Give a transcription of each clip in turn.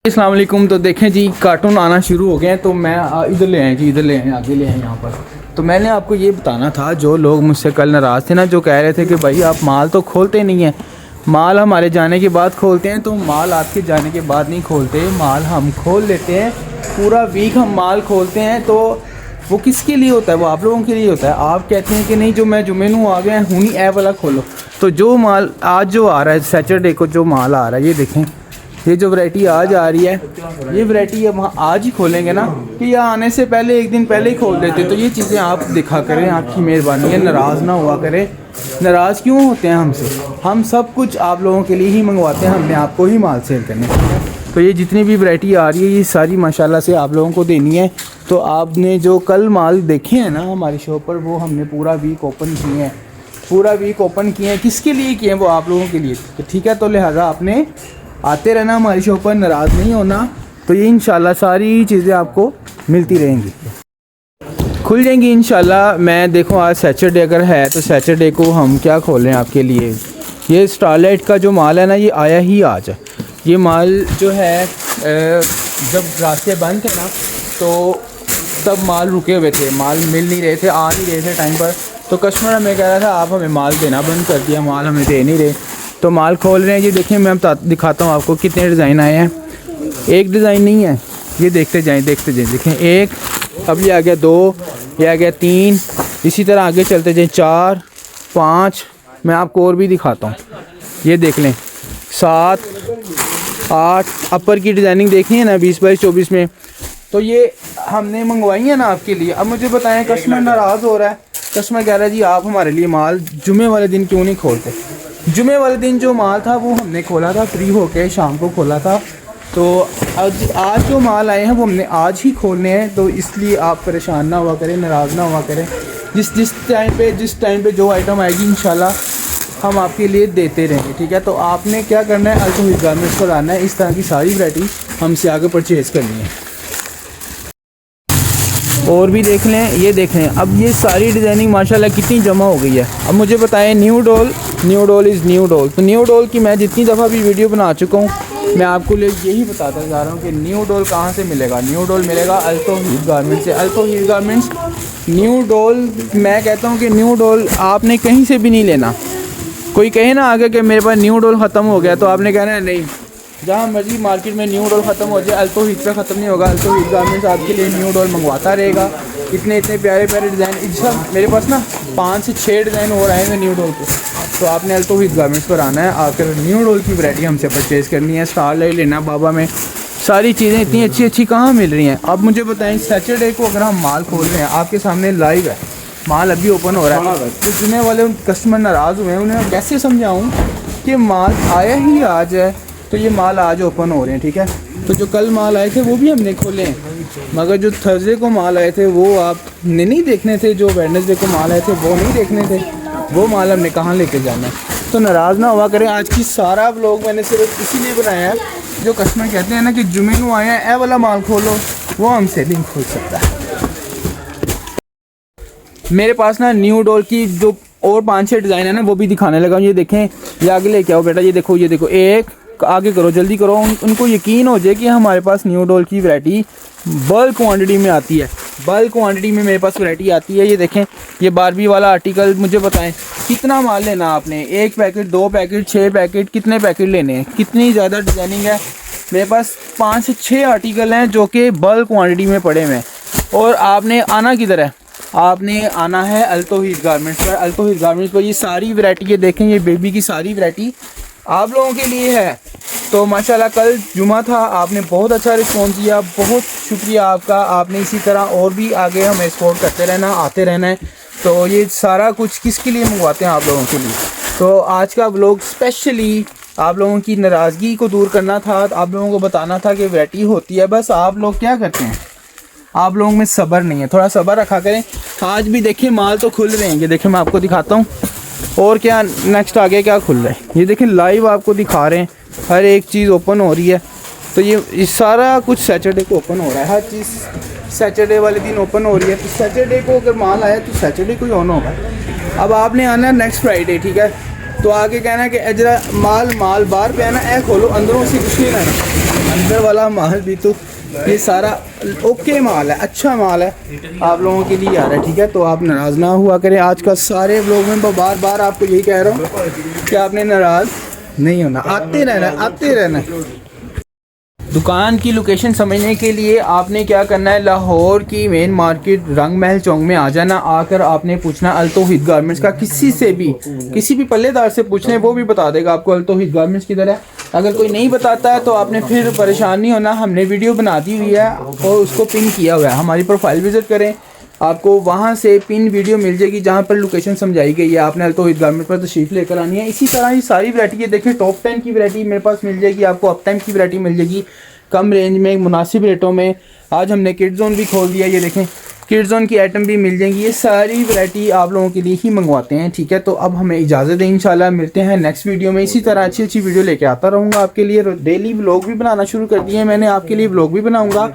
अस्सलाम वालेकुम। तो देखें जी, कार्टून आना शुरू हो गए हैं। तो मैं इधर ले आए जी, इधर ले आए, आगे ले आए यहाँ पर। तो मैंने आपको ये बताना था, जो लोग मुझसे कल नाराज़ थे ना, जो कह रहे थे कि भाई आप माल तो खोलते नहीं हैं, माल हमारे जाने के बाद खोलते हैं। तो माल आपके जाने के बाद नहीं खोलते, माल हम खोल लेते हैं। पूरा वीक हम माल खोलते हैं। तो वो किसके लिए होता है? वो आप लोगों के लिए होता है। आप कहते हैं कि नहीं, जो मैं जुम्मे नू आ गया हूँ, ऐप वाला खोलो। तो जो माल आज जो आ रहा है, सैटरडे को जो माल आ रहा है, ये देखें, ये जो वैरायटी आज आ रही है, ये वैरायटी अब हम आज ही खोलेंगे ना, कि यहाँ आने से पहले एक दिन पहले ही खोल देते। तो ये चीज़ें आप दिखा करें, आपकी मेहरबानी है, नाराज़ ना हुआ करें। नाराज़ क्यों होते हैं हमसे? हम सब कुछ आप लोगों के लिए ही मंगवाते हैं, हमने आपको ही माल सेल करने। तो ये जितनी भी वैरायटी आ रही है, ये सारी माशाल्लाह से आप लोगों को देनी है। तो आपने जो कल माल देखे हैं ना हमारी शॉप पर, वो हमने पूरा वीक ओपन किए हैं, पूरा वीक ओपन किए हैं। किसके लिए किए हैं? वो आप लोगों के लिए। तो ठीक है, तो लिहाजा आपने आते रहना हमारी शॉप पर, नाराज़ नहीं होना। तो ये इंशाल्लाह सारी चीज़ें आपको मिलती रहेंगी, खुल जाएंगी इंशाल्लाह। मैं देखो, आज सैटरडे अगर है तो सैटरडे को हम क्या खोलें आपके लिए। ये स्टारलाइट का जो माल है ना, ये आया ही आज। ये माल जो है, जब रास्ते बंद थे ना, तो तब माल रुके हुए थे, माल मिल नहीं रहे थे, आ नहीं रहे थे टाइम पर। तो कस्टमर हमें कह रहा था आप हमें माल देना बंद कर दिया, माल हमें दे नहीं रहे। तो माल खोल रहे हैं। ये देखें, मैं दिखाता हूँ आपको कितने डिज़ाइन आए हैं। एक डिज़ाइन नहीं है, ये देखते जाएं देखते जाएं। देखें, एक, अब ये आ गया 2, ये आ गया 3, इसी तरह आगे चलते जाएं, 4, 5। मैं आपको और भी दिखाता हूँ, ये देख लें, 7, 8। अपर की डिज़ाइनिंग देखनी है ना 20 बाई 24 में। तो ये हमने मंगवाई है ना आपके लिए। अब मुझे बताएं, कस्टमर नाराज़ हो रहा है, कस्टमर कह रहा है जी आप हमारे लिए माल जुमे वाले दिन क्यों नहीं खोलते? जुमे वाले दिन जो माल था वो हमने खोला था, फ्री होके शाम को खोला था। तो आज जो माल आए हैं वो हमने आज ही खोलने हैं। तो इसलिए आप परेशान ना हुआ करें, नाराज़ ना हुआ करें। जिस टाइम पे जो आइटम आएगी इंशाल्लाह हम आपके लिए देते रहेंगे, ठीक है। तो आपने क्या करना है, अल्तोहीद गारमेंट्स पर आना है। इस तरह की सारी वैरायटी हमसे आगे परचेज़ करनी है। और भी देख लें, ये देख लें, अब ये सारी डिज़ाइनिंग माशाल्लाह कितनी जमा हो गई है। अब मुझे बताएं, new doll is new doll. तो न्यू डॉल की मैं जितनी दफ़ा भी वीडियो बना चुका हूँ, मैं आपको यही बताता जा रहा हूँ कि न्यू डॉल कहाँ से मिलेगा। न्यू डॉल मिलेगा अल्तोहीद गारमेंट्स से। अल्तोहीद गारमेंट्स न्यू डॉल, मैं कहता हूँ कि न्यू डॉल आपने कहीं से भी नहीं लेना। कोई कहे ना आगे कि मेरे पास न्यू डॉल ख़त्म हो गया, तो आपने कहना है नहीं, जहाँ मर्जी मार्केट में न्यू डॉल ख़त्म हो जाए, अल्तोहीद पे ख़त्म नहीं होगा। अल्तोहीद गारमेंट्स आपके लिए न्यू डॉल मंगवाता रहेगा। इतने प्यारे प्यारे डिज़ाइन, सब मेरे पास ना 5 से 6 डिज़ाइन और आए हैं न्यू डॉल के। तो आपने अल्तोहीद गारमेंट्स पर आना है, आकर न्यू डॉल की वैरायटी हमसे परचेज़ करनी है। स्टारलाइट लेना, बाबा में सारी चीज़ें इतनी अच्छी अच्छी कहाँ मिल रही हैं। अब मुझे बताएं, सैटरडे को अगर हम माल खोल रहे हैं, आपके सामने लाइव है, माल अभी ओपन हो रहा है। तो जुमे वाले कस्टमर नाराज़ हुए हैं, उन्हें कैसे समझाऊँ कि माल आया ही आज है। तो ये माल आज ओपन हो रहे हैं, ठीक है। तो जो कल माल आए थे वो भी हमने खोले हैं, मगर जो थर्सडे को माल आए थे वो आपने नहीं देखने थे, जो वेडनेसडे को माल आए थे वो नहीं देखने थे। वो माल हमने कहाँ लेके जाना है। तो नाराज़ ना हुआ करें। आज की सारा व्लॉग मैंने सिर्फ इसीलिए बनाया है, जो कस्टमर कहते हैं ना कि जुमे को आए हैं, ए वाला माल खोलो, वो हमसे नहीं खोल सकता। मेरे पास ना न्यू डॉल की जो और 5-6 डिज़ाइन है ना, वो भी दिखाने लगा। ये देखें, ये आगे लेके आओ बेटा, ये देखो, ये देखो, एक आगे करो, जल्दी करो। उनको यकीन हो जाए कि हमारे पास न्यू डॉल की वैरायटी बल्क क्वांटिटी में आती है। बल्क क्वांटिटी में मेरे पास वैरायटी आती है। ये देखें, ये बारबी वाला आर्टिकल, मुझे बताएं कितना माल लेना आपने? 1 पैकेट, 2 पैकेट, 6 पैकेट, कितने पैकेट लेने हैं? कितनी ज़्यादा डिज़ाइनिंग है। मेरे पास 5 से 6 आर्टिकल हैं जो कि बल्क क्वान्टिटी में पड़े हुए हैं। और आपने आना किधर है? आपने आना है अल्तोहीद गारमेंट्स पर। अल्तोहीद गारमेंट्स पर ये सारी वैरायटी, ये देखें, ये बेबी की सारी वैरायटी आप लोगों के लिए है। तो माशाल्लाह कल जुमा था, आपने बहुत अच्छा रिस्पॉन्स दिया, बहुत शुक्रिया आपका। आपने इसी तरह और भी आगे हमें सपोर्ट करते रहना, आते रहना है। तो ये सारा कुछ किसके लिए मंगवाते हैं? आप लोगों के लिए। तो आज का व्लॉग स्पेशली आप लोगों की नाराज़गी को दूर करना था, आप लोगों को बताना था कि वैरायटी होती है। बस आप लोग क्या करते हैं, आप लोगों में सब्र नहीं है, थोड़ा सब्र रखा करें। आज भी देखें माल तो खुल रहे हैं, ये देखें, मैं आपको दिखाता हूँ और क्या नेक्स्ट आगे क्या खुल रहा है। ये देखें, लाइव आपको दिखा रहे हैं, हर एक चीज़ ओपन हो रही है। तो ये सारा कुछ सैटरडे को ओपन हो रहा है, हर चीज़ सैटरडे वाले दिन ओपन हो रही है। तो सैटरडे को अगर माल आया तो सैटरडे को ही ऑन होगा। अब आपने आना है नेक्स्ट फ्राइडे, ठीक है। तो आगे कहना है कि जरा माल बाहर पे आना, ए खोलो, अंदरों से कुछ नहीं लाना। अंदर वाला माल भी तो ये सारा ओके माल है, अच्छा माल है, आप लोगों के लिए आ रहा है, ठीक है। तो आप नाराज़ ना हुआ करें। आज का सारे व्लॉग में बार बार आपको यही कह रहा हूँ कि आपने नाराज़ नहीं होना, आते रहना। दुकान की लोकेशन समझने के लिए आपने क्या करना है, लाहौर की मेन मार्केट रंग महल चौक में आ जाना। आकर आपने पूछना अल तौहीद गारमेंट्स का, किसी से भी, किसी भी पल्लेदार से पूछने, वो भी बता देगा आपको अल तौहीद गारमेंट्स किधर है। अगर कोई नहीं बताता है तो आपने फिर परेशान नहीं होना, हमने वीडियो बना दी हुई है और उसको पिन किया हुआ है। हमारी प्रोफाइल विज़िट करें, आपको वहाँ से पिन वीडियो मिल जाएगी जहाँ पर लोकेशन समझाई गई है। आपने अल तौहीद गारमेंट्स पर तशरीफ़ लेकर आनी है। इसी तरह ये सारी वैरायटी है, देखें टॉप 10 की वैरायटी मेरे पास मिल जाएगी, आपको अप टाइम की वैरायटी मिल जाएगी कम रेंज में, मुनासिब रेटों में। आज हमने किड जोन भी खोल दिया, ये देखें किड जोन की आइटम भी मिल जाएंगी। ये सारी वैरायटी आप लोगों के लिए ही मंगवाते हैं, ठीक है। तो अब हमें इजाज़त दें, इंशाल्लाह मिलते हैं नेक्स्ट वीडियो में। इसी तरह अच्छी अच्छी वीडियो लेके आता रहूँगा आपके लिए। डेली व्लॉग भी बनाना शुरू कर दिए हैं मैंने, आपके लिए व्लॉग भी बनाऊँगा।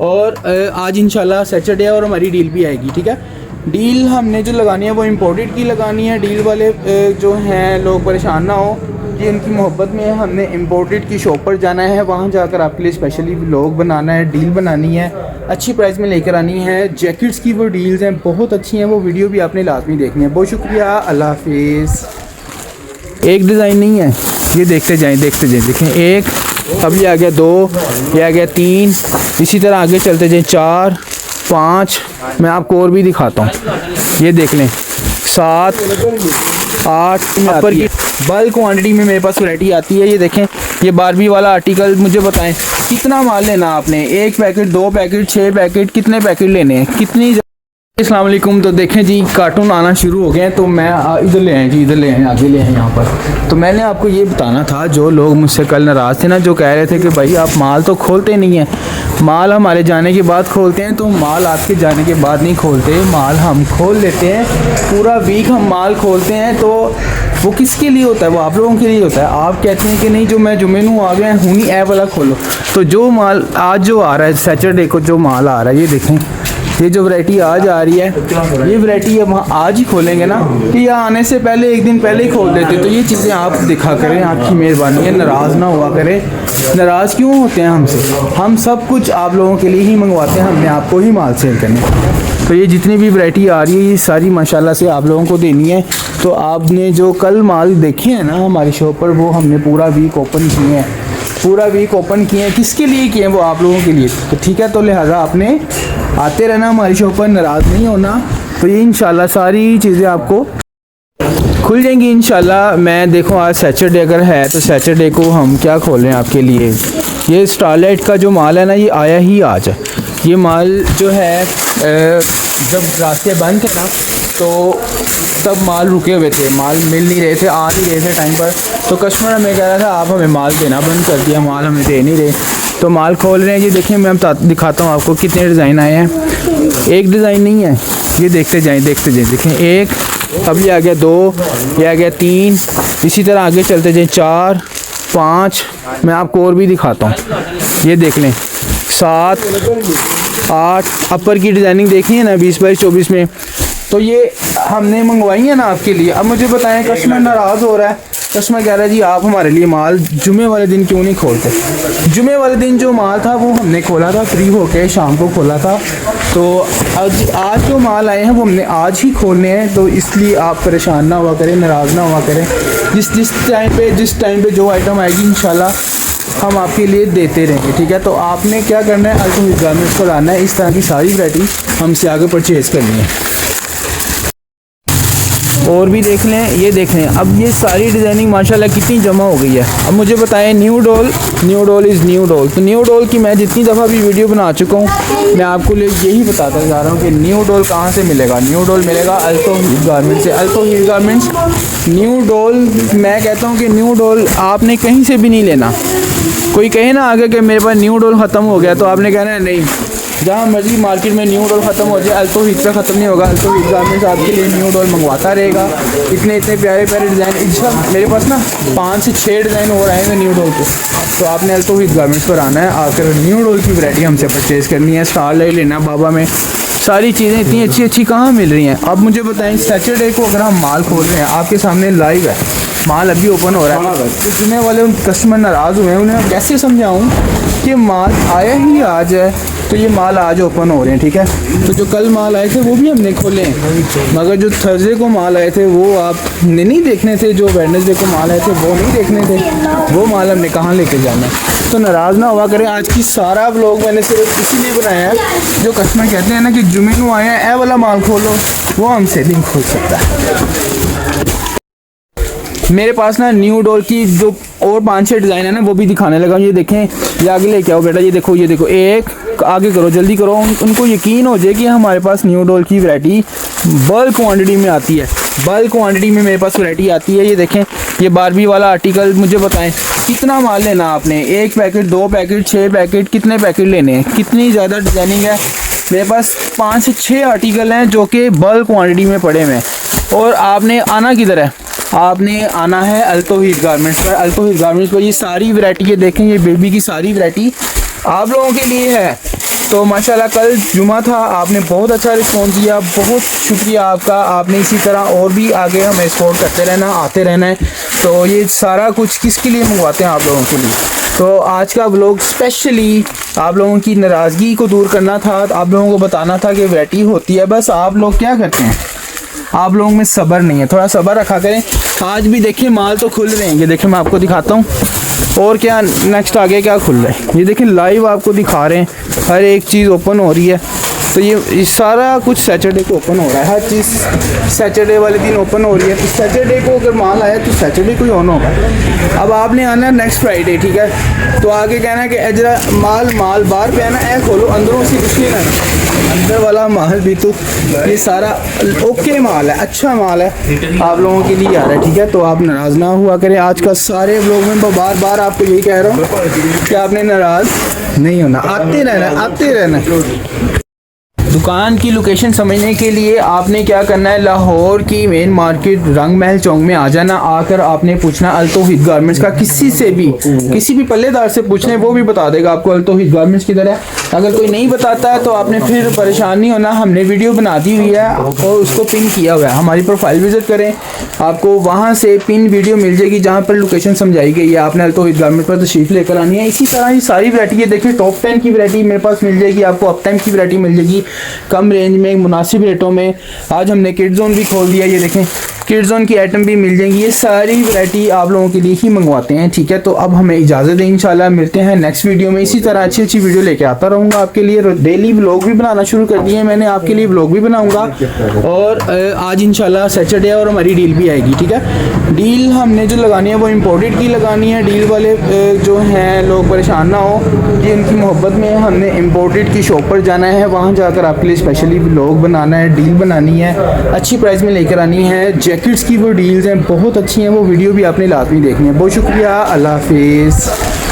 और आज इंशाल्लाह सैटरडे और हमारी डील भी आएगी, ठीक है। डील हमने जो लगानी है वो इम्पोर्टेड की लगानी है। डील वाले जो हैं लोग परेशान ना हो कि उनकी मोहब्बत में हमने इम्पोर्टेड की शॉप पर जाना है, वहाँ जाकर आपके लिए स्पेशली व्लॉग बनाना है, डील बनानी है, अच्छी प्राइस में लेकर आनी है। जैकेट्स की वो डील्स हैं, बहुत अच्छी हैं, वो वीडियो भी आपने लाजमी देखनी है। बहुत शुक्रिया, अल्लाह हाफिज़। एक डिज़ाइन नहीं है, ये देखते जाएँ देखें। एक, अब ये आ गया 2, ये आ गया 3, इसी तरह आगे चलते जाएँ 4, 5, मैं आपको और भी दिखाता हूँ। ये देख लें 7, 8 अपर की बल्क क्वांटिटी में मेरे पास वैरायटी आती है। ये देखें, ये बारबी वाला आर्टिकल, मुझे बताएं कितना माल लेना आपने, 1 पैकेट, 2 पैकेट, 6 पैकेट, कितने पैकेट लेने हैं, कितनी। अस्सलाम वालेकुम। तो देखें जी कार्टून आना शुरू हो गए हैं, तो मैं इधर ले आए जी, इधर ले आए, आगे ले आए यहाँ पर। तो मैंने आपको ये बताना था, जो लोग मुझसे कल नाराज़ थे ना, जो कह रहे थे कि भाई आप माल तो खोलते नहीं हैं, माल हमारे जाने के बाद खोलते हैं। तो माल आपके जाने के बाद नहीं खोलते, माल हम खोल लेते हैं, पूरा वीक हम माल खोलते हैं। तो वो किसके लिए होता है, वो आप लोगों के लिए होता है। आप कहते हैं कि नहीं जो मैं जुम्मे नू आ गया हूँ नहीं ऐप वाला खोलो। तो जो माल आज जो आ रहा है, सैटरडे को जो माल आ रहा है, ये देखें, ये जो वैरायटी आज आ रही है, ये वैरायटी अब हम आज ही खोलेंगे ना, कि यहाँ आने से पहले 1 दिन पहले ही खोल देते। तो ये चीज़ें आप दिखा करें, आपकी मेहरबानी है, नाराज़ ना हुआ करें। नाराज़ क्यों होते हैं हमसे, हम सब कुछ आप लोगों के लिए ही मंगवाते हैं, हमने आपको ही माल सेल करना है। तो ये जितनी भी वैरायटी आ रही है, ये सारी माशाल्लाह से आप लोगों को देनी है। तो आपने जो कल माल देखे हैं ना हमारी शॉप पर, वो हमने पूरा वीक ओपन किए हैं, पूरा वीक ओपन किए हैं। किसके लिए किए हैं, वो आप लोगों के लिए। तो ठीक है, तो लिहाजा आपने आते रहना हमारी शॉप पर, नाराज़ नहीं होना। तो ये इंशाल्लाह सारी चीज़ें आपको खुल जाएंगी इंशाल्लाह। मैं देखो आज सैटरडे अगर है तो सैटरडे को हम क्या खोल रहे हैं आपके लिए। ये स्टारलाइट का जो माल है ना, ये आया ही आज है। ये माल जो है जब रास्ते बंद थे ना, तो तब माल रुके हुए थे, माल मिल नहीं रहे थे, आ नहीं रहे थे टाइम पर। तो कस्टमर हमें कह रहा था आप हमें माल देना बंद कर दिया, माल हमें दे नहीं रहे। तो माल खोल रहे हैं। ये देखिए, मैं दिखाता हूँ आपको कितने डिज़ाइन आए हैं। एक डिज़ाइन नहीं है, ये देखते जाएँ देखें। एक, अब ये आ गया 2, ये आ गया 3, इसी तरह आगे चलते जाएँ 4, 5, मैं आपको और भी दिखाता हूँ। ये देख लें 7, 8 अपर की डिज़ाइनिंग देखी है ना 20 बाई 24 में। तो ये हमने मंगवाई है ना आपके लिए। अब मुझे बताएं, कस्टमर नाराज़ हो रहा है, कस्टमर कह रहा है जी आप हमारे लिए माल जुमे वाले दिन क्यों नहीं खोलते। जुमे वाले दिन जो माल था वो हमने खोला था, फ्री होके शाम को खोला था। तो आज जो माल आए हैं वो हमने आज ही खोलने हैं। तो इसलिए आप परेशान ना हुआ करें, नाराज़ ना हुआ करें। जिस टाइम पे जो आइटम आएगी इंशाल्लाह हम आपके लिए देते रहेंगे, ठीक है। तो आपने क्या करना है, अल तौहीद गारमेंट्स को लाना है, इस तरह की सारी वैरायटी हमसे आगे परचेज़ करनी है। और भी देख लें, ये देख लें, अब ये सारी डिज़ाइनिंग माशाल्लाह कितनी जमा हो गई है। अब मुझे बताएं, new doll is new doll. तो न्यू डॉल की मैं जितनी दफ़ा भी वीडियो बना चुका हूँ, मैं आपको यही बताता जा रहा हूँ कि न्यू डॉल कहाँ से मिलेगा। न्यू डॉल मिलेगा अल तौहीद गारमेंट्स से। अल तौहीद गारमेंट्स न्यू डॉल, मैं कहता हूँ कि न्यू डॉल आपने कहीं से भी नहीं लेना। कोई कहे ना आगे कि मेरे पास न्यू डॉल ख़त्म हो गया, तो आपने कहना है नहीं, जहाँ मर्जी मार्केट में न्यू डॉल ख़त्म हो जाए, अल तौहीद से ख़त्म नहीं होगा। अल तौहीद गारमेंट्स आपके लिए न्यू डॉल मंगवाता रहेगा। इतने प्यारे प्यारे डिज़ाइन, मेरे पास ना 5 से 6 डिज़ाइन और आएंगे न्यू डॉल के। तो आपने अल तौहीद गारमेंट्स पर आना है, आकर न्यू डॉल की वैरायटी हमसे परचेज़ करनी है। स्टारलाइट लेना, बाबा में सारी चीज़ें इतनी अच्छी अच्छी कहाँ मिल रही हैं। अब मुझे बताएं, सैटरडे को अगर हम माल खोल रहे हैं, आपके सामने लाइव है, माल अभी ओपन हो रहा है। तो जुमे वाले कस्टमर नाराज़ हुए हैं, उन्हें कैसे समझाऊँ कि माल आया ही आज है, तो ये माल आज ओपन हो रहे हैं, ठीक है। तो जो कल माल आए थे वो भी हमने खोले हैं, मगर जो थर्सडे को माल आए थे वो आपने नहीं देखने थे, जो वेडनेसडे को माल आए थे वो नहीं देखने थे, वो माल हमने कहाँ लेके जाना है। तो नाराज़ ना हुआ करें, आज की सारा व्लॉग मैंने सिर्फ इसीलिए बनाया है, जो कस्टमर कहते हैं ना कि जुमे को आए हैं ए वाला माल खोलो, वो हमसे नहीं खोल सकता है। मेरे पास ना न्यू डोर की जो और 5-6 डिज़ाइन है ना वो भी दिखाने लगा। ये देखें, ये आगे लेके आओ बेटा, ये देखो एक आगे करो, जल्दी करो। उनको यकीन हो जाए कि हमारे पास न्यू डोर की वैरायटी बल्क क्वांटिटी में आती है, बल्क क्वांटिटी में मेरे पास वैरायटी आती है। ये देखें, ये बारबी वाला आर्टिकल, मुझे बताएं कितना माल लेना आपने, 1 पैकेट, 2 पैकेट, 6 पैकेट, कितने पैकेट लेने हैं, कितनी ज़्यादा डिज़ाइनिंग है। मेरे पास 5 से 6 आर्टिकल हैं जो कि बल्क क्वांटिटी में पड़े हुए हैं। और आपने आना किधर है, आपने आना है अल्तोहीद गारमेंट्स पर। अल्तोहीद गारमेंट्स पर ये सारी वैरायटी, ये देखें, ये बेबी की सारी वैरायटी आप लोगों के लिए है। तो माशाल्लाह कल जुमा था, आपने बहुत अच्छा रिस्पॉन्स दिया, बहुत शुक्रिया आपका। आपने इसी तरह और भी आगे हमें सपोर्ट करते रहना, आते रहना है। तो ये सारा कुछ किसके लिए मंगवाते हैं, आप लोगों के लिए। तो आज का व्लॉग स्पेशली आप लोगों की नाराज़गी को दूर करना था, आप लोगों को बताना था कि वैरायटी होती है। बस आप लोग क्या करते हैं, आप लोगों में सब्र नहीं है, थोड़ा सब्र रखा करें। आज भी देखिए माल तो खुल रहे हैं, ये देखिए मैं आपको दिखाता हूँ। और क्या नेक्स्ट आगे क्या खुल रहा है, ये देखिए लाइव आपको दिखा रहे हैं, हर एक चीज़ ओपन हो रही है। तो ये सारा कुछ सैटरडे को ओपन हो रहा है, हर चीज़ सैटरडे वाले दिन ओपन हो रही है। तो सैटरडे को अगर माल आया तो सैटरडे को ही ऑन होगा। अब आपने आना है नेक्स्ट फ्राइडे, ठीक है। तो आगे कहना है कि अजरा माल बाहर पे आना है, खोलो अंदरों से कुछ नहीं लाना, अंदर वाला माल भी तो ये सारा ओके माल है, अच्छा माल है, आप लोगों के लिए आ रहा है, ठीक है। तो आप नाराज़ ना हुआ करें। आज का सारे व्लॉग में बार बार आपको यही कह रहा हूँ कि आपने नाराज़ नहीं होना, आते रहना। दुकान की लोकेशन समझने के लिए आपने क्या करना है, लाहौर की मेन मार्केट रंग महल चौक में आ जाना। आकर आपने पूछना अल्तोहीद गारमेंट्स का, किसी से भी, किसी भी पल्लेदार से पूछने, वो भी बता देगा आपको अल्तोहीद गारमेंट्स किधर है। अगर कोई नहीं बताता है तो आपने फिर परेशान नहीं होना, हमने वीडियो बना दी हुई है और उसको पिन किया हुआ है। हमारी प्रोफाइल विजिट करें, आपको वहाँ से पिन वीडियो मिल जाएगी जहाँ पर लोकेशन समझाई गई है। आपने अल्तोहीद गारमेंट्स पर तशरीफ लेकर आनी है। इसी तरह ये सारी वैरायटी, ये देखिए टॉप 10 की वैरायटी मेरे पास मिल जाएगी आपको, अप टाइम की वैरायटी मिल जाएगी कम रेंज में, मुनासिब रेटों में। आज हमने किड जोन भी खोल दिया, ये देखें किड जोन की आइटम भी मिल जाएंगी। ये सारी वैरायटी आप लोगों के लिए ही मंगवाते हैं, ठीक है। तो अब हमें इजाज़त दें, इंशाल्लाह मिलते हैं नेक्स्ट वीडियो में। इसी तरह अच्छी अच्छी वीडियो लेके आता रहूँगा आपके लिए। डेली व्लॉग भी बनाना शुरू कर दिए मैंने, आपके लिए व्लॉग भी बनाऊँगा। और आज इंशाल्लाह सैटरडे और हमारी डील भी आएगी, ठीक है। डील हमने जो लगानी है वो इम्पोर्टेड की लगानी है। डील वाले जो हैं लोग परेशान ना हो कि उनकी मोहब्बत में हमने इम्पोर्टेड की शॉप पर जाना है, वहाँ जाकर आपके लिए स्पेशली व्लॉग बनाना है, डील बनानी है, अच्छी प्राइस में लेकर आनी है। जैकेट्स की वो डील्स हैं बहुत अच्छी हैं, वो वीडियो भी आपने लाजमी देखनी है। बहुत शुक्रिया, अल्लाह हाफिज़।